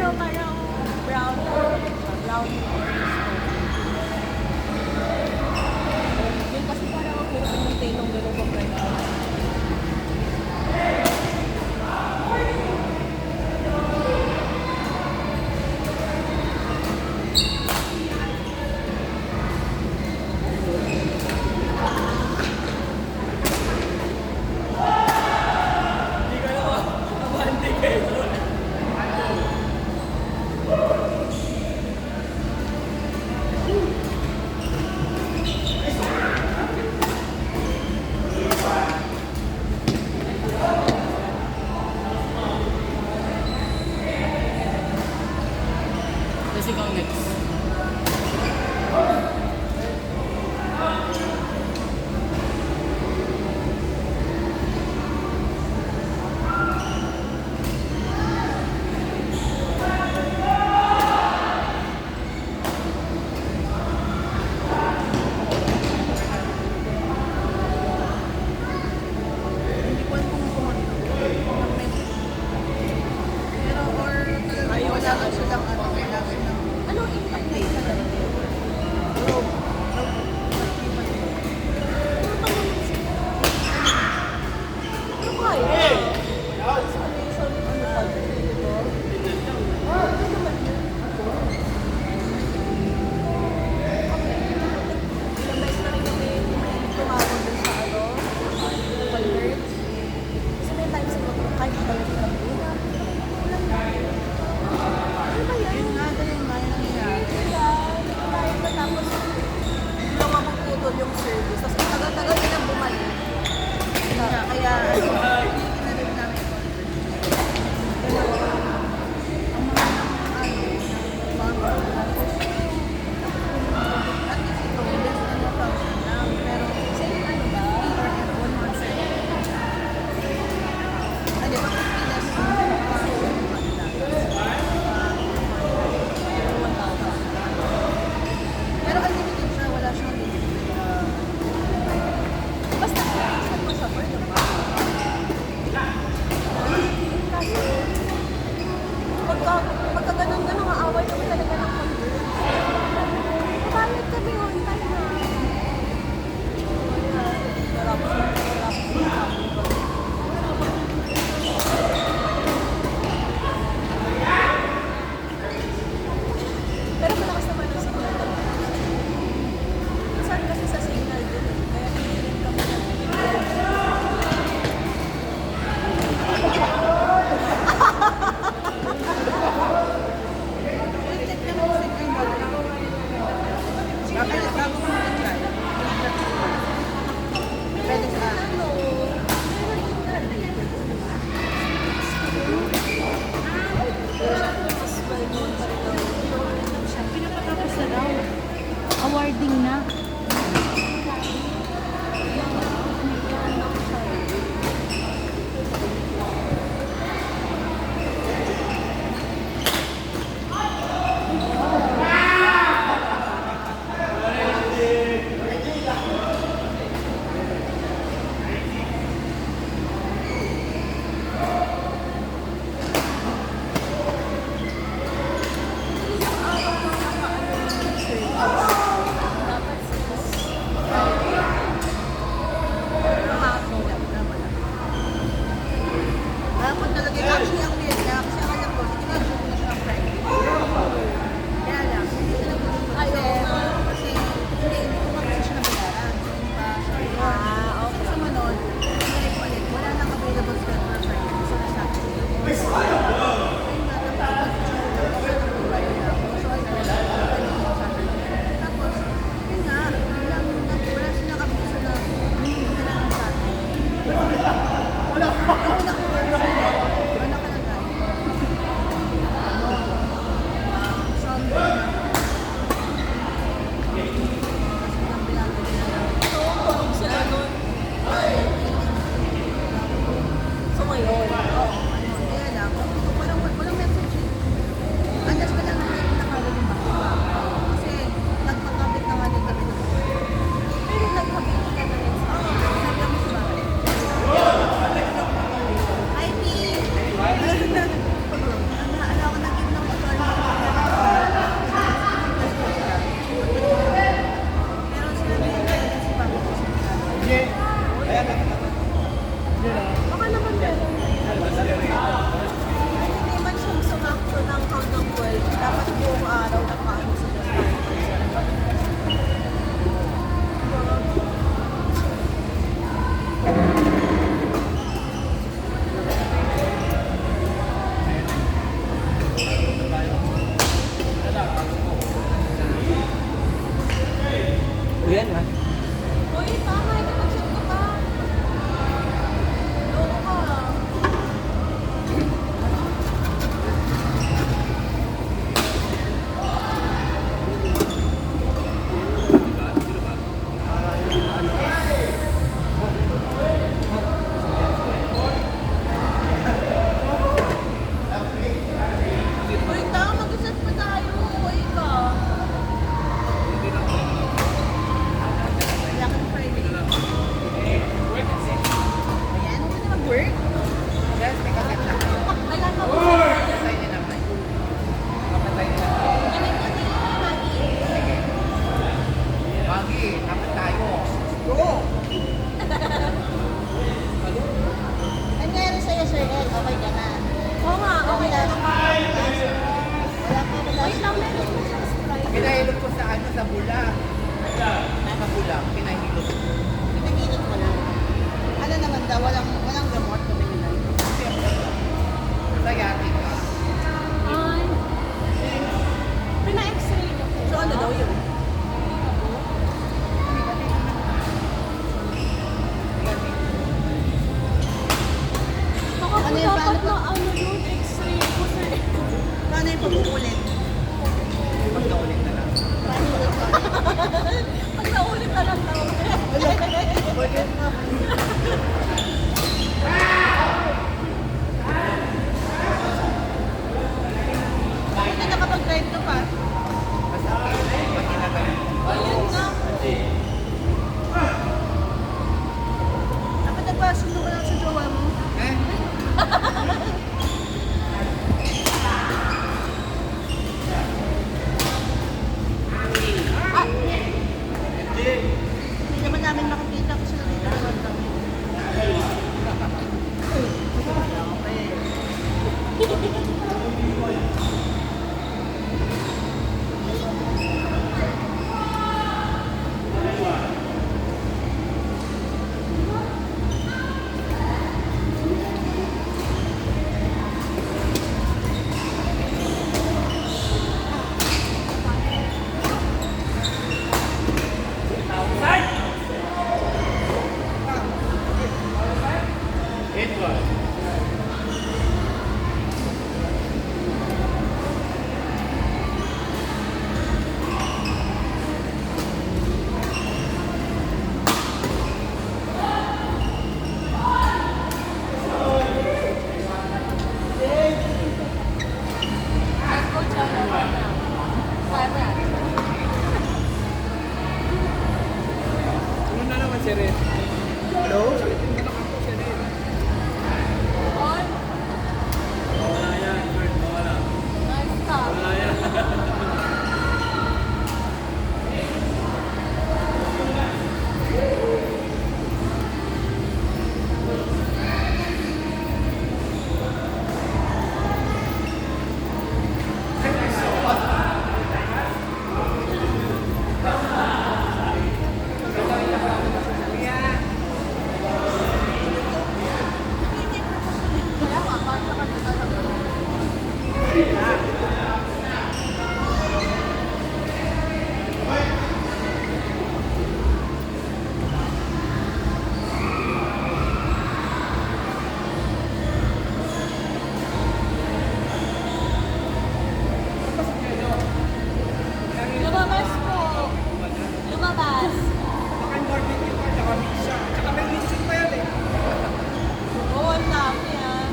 Pero parang brown, brown orange. Yun kasi parang ako pinintay nung gano'n ko brand. Tapos ikaw next. Hindi ko alam kung kumanta. Pero or Ayaw wala lang silang ano, wala silang ano impact na yun talaga? Ano ba yun? Isolation, ano ba yun? Ano naman yun? Ilang beses na rin kami tumawag dun sa ano, converts. Kasi may times na kahit balik kami. Ano ba yan? yun nga ganun nga yung nangyayari. Kaya, dahil matapos lang ako putol yung service. Tapos ang tagal-tagal nilang bumalik. Kaya hindi na rin namin ang mga tapos at least ito less than 1,000 lang pero Same ano ba? for one month ano ba Pilipinas pero unlimited siya wala siyang limit. Basta saan mo suffer naman. Kasi, pagka ganun-ganun, aaway kami talaga ng convert. Kapalit kami on time na. Tapos pero malakas naman ang signal doon. Saan kasi sa signal din. Kaya hindi rin kami Ulit naman Subscribe ka pa. Ayun nga. Dapat nagpasundo ka lang sa jowa mo. Hindi naman namin makikita kung sila dito naman kami. Let's go, Cholo. Sana. Ano na naman si Red? Hello? On. Wala yan, Bert. Wala. Nice stop. Wala yan. Kaya nga, basta ka na lang. Lumabas po. Lumabas. Oo, ang dami ah.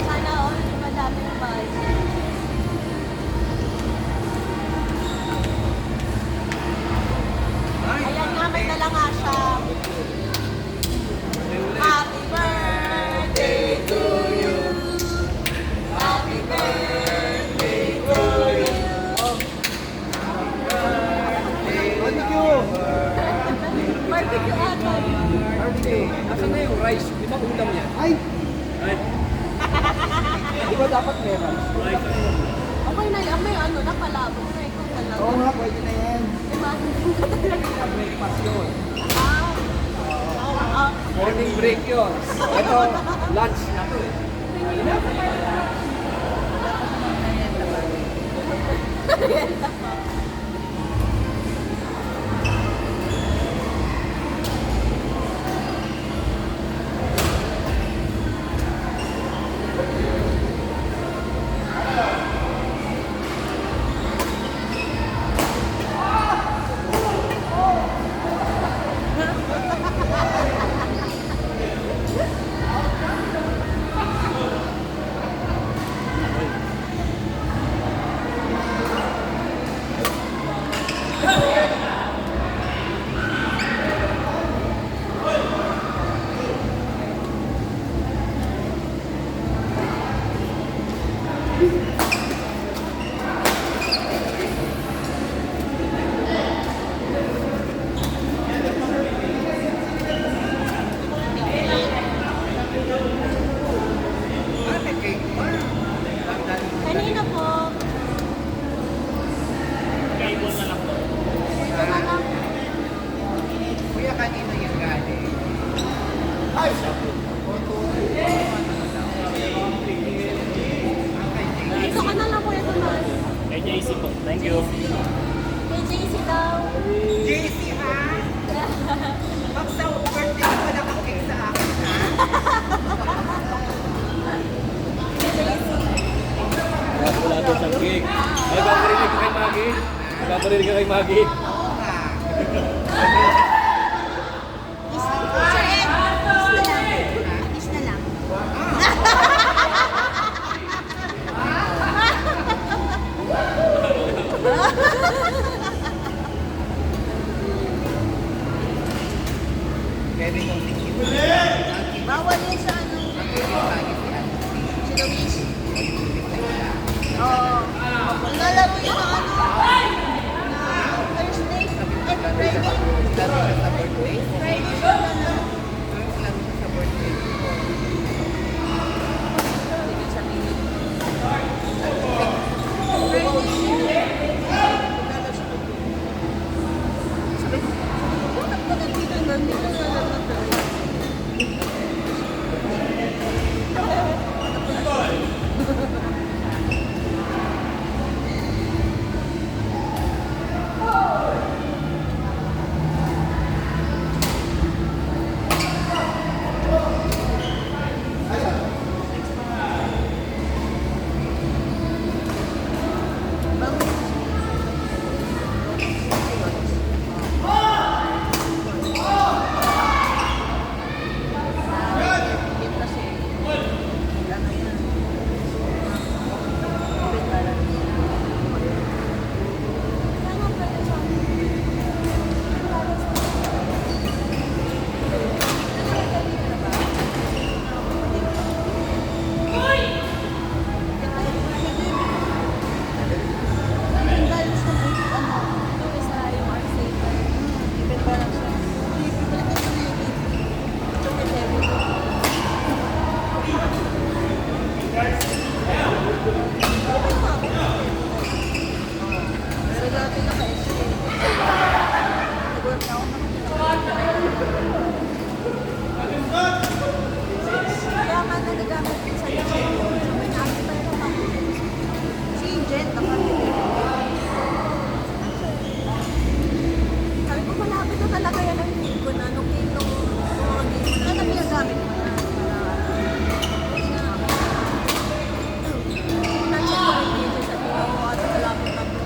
Sana all, madami ng bahay. Ayan nga, may dala nga siya. Happy birthday to you. Happy birthday to you. Barbecue ano? Arte, asan na yung rice? Di ba ulam yan? Ay! Right. Di ba dapat meron? Rice. Okay na yan, may ano, nakalabog na ikaw talaga. Oo nga, pwede na yan. Imagine ko talaga. Breakfast yun. Ah, Morning break yun. Ito, lunch na to eh. kanina po. Ito na lang. Kuya, kanina yung galing. Ito ka na lang po, ito na. Kay JC po. Thank you. Kay JC daw. JC ha? Pag sa birthday ko wala kang cake sa akin ha? Kay JC. Wala doon sa cake. Ay, babarinig ka kay Maggie. Babarinig ka kay Maggie. Oo nga. Sir Ed, kiss na lang. Kiss na lang. sabi ko, sige pa. Bawal yun sa ano. Lagi si Ate. Si Luis. Reflect siya. Oo. Nalaro yun ng ano. Na Thursday. And Friday. Laro siya sa birthday. Friday siya na na. Laro siya sa birthday. Sige, sabihin. Friday. Nalaro siya. Sabi ko, bakit ba nandito na? Dito na lang na talaga. Kaya nga nagagamit ko sa YouTube. So, may natin pa rin ako. Si Jen, kapatid. Sabi ko, malapit na talaga yan ang feed ko na nung game nung mga game na nagagamit mo yan. Na-check ko rin yun sa video at malapit na po.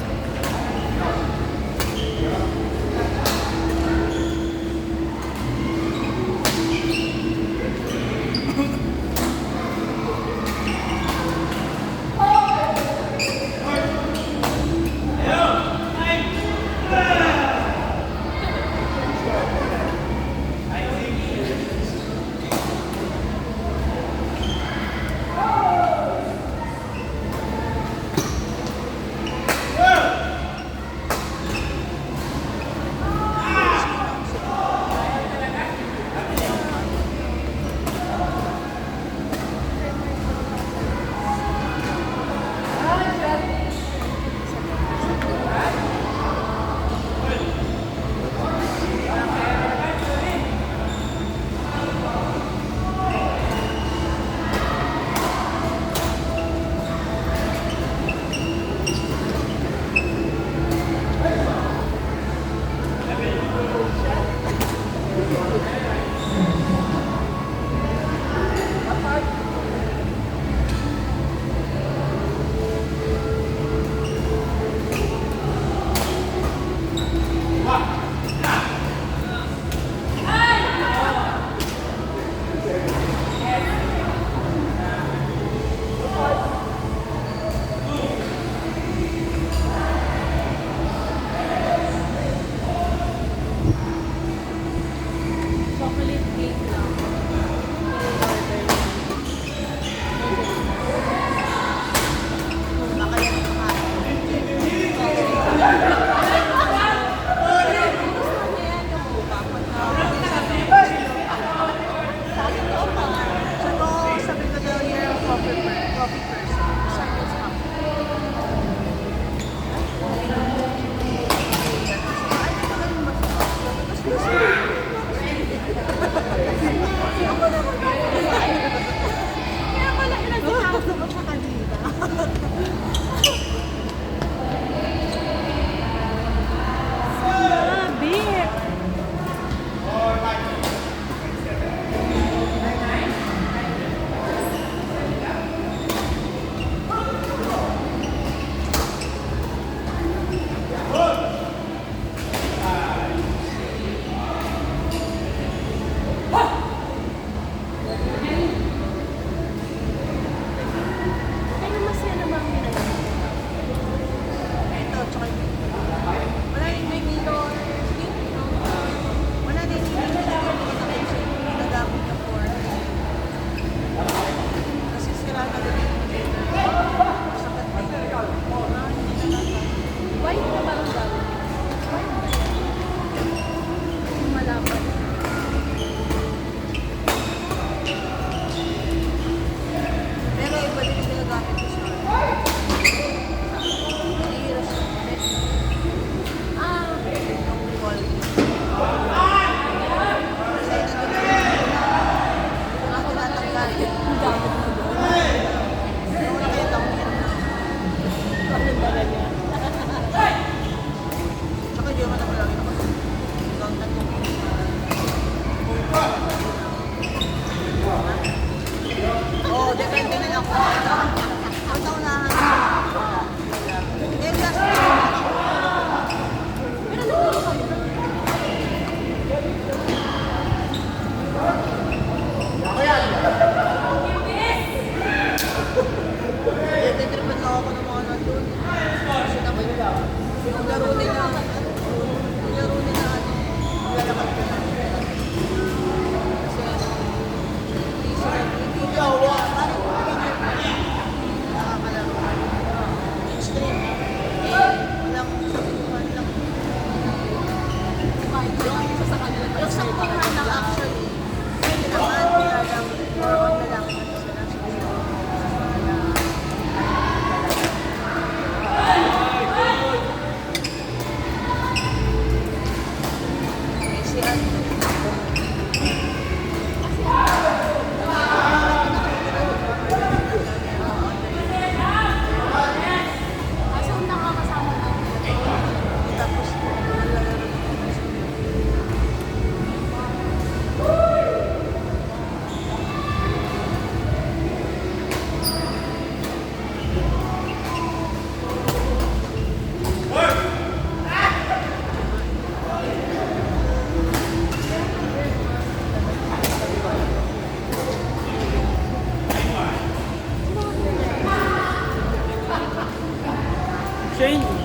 Change.